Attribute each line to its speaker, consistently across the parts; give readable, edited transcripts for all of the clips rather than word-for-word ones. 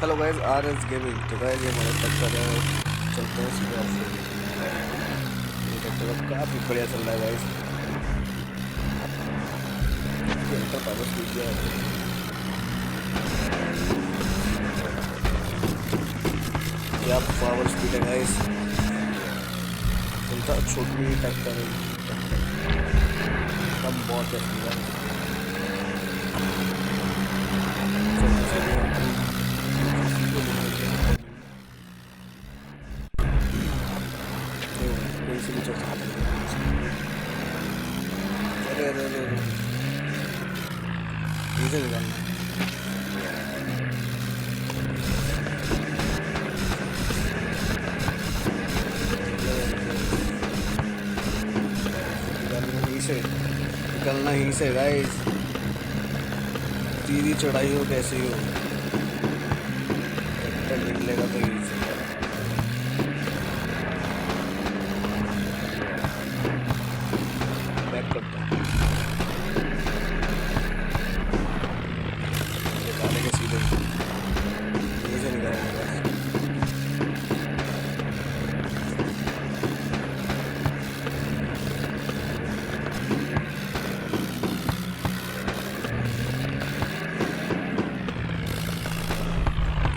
Speaker 1: Hello guys, R S gaming. तो guys ये हमारा ट्रैक्टर है और चलते हैं सीधे ऑफ रोड। ये ट्रैक्टर अब काफ़ी बढ़िया चल रहा है गाइस। ये अंतर पावर स्पीड है, क्या पावर स्पीड है गाइस। चलता छोटी ट्रैक्टर है, कम बहुत है गाइस। कोई से भी चल सकता है। अरे अरे अरे अरे, नीचे निकालना है। निकालना यहीं से, निकलना यहीं से गाइस। सीधी चढ़ाई हो कैसे ही हो, ट्रैक्टर निकलेगा तो यहीं से। बैक करता हूँ, निकालेंगे सीधे, यहीं से निकालेंगे बस।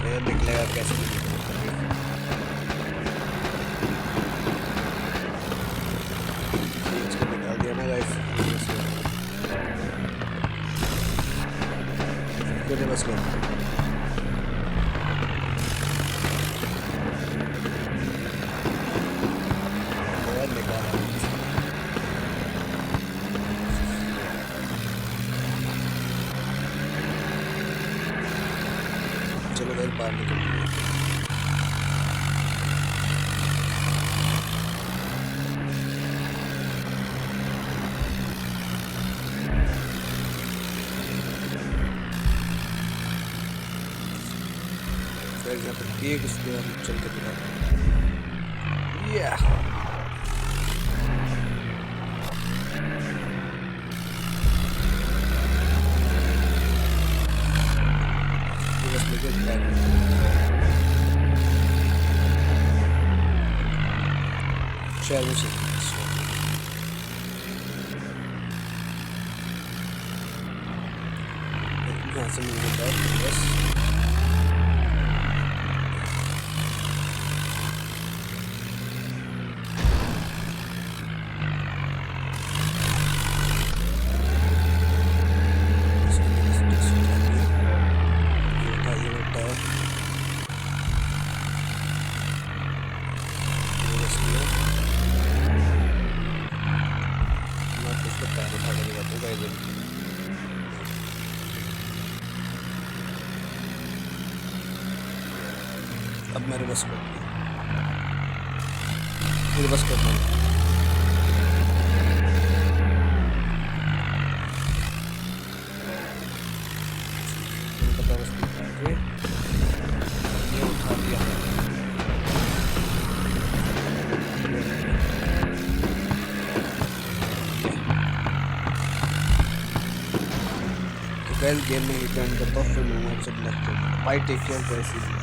Speaker 1: ये निकलेगा कैसे भी निकलेगा। इसको निकाल दिया ना गाइस, फिर बस लो। निकाला, चलो गाइस बाहर निकल गए। यहाँ पर एक उसके हम चल के दिखाते हैं। बस लेके शायद वो सही यहाँ से मिल जाता है बस। अब मेरे बस कर मेरे बस करता हूँ। ये उठा दिया, तो गैस गेम में रिटर्न करता हूँ, फिर मैं आपसे मिलता हूँ। Bye, take care guys.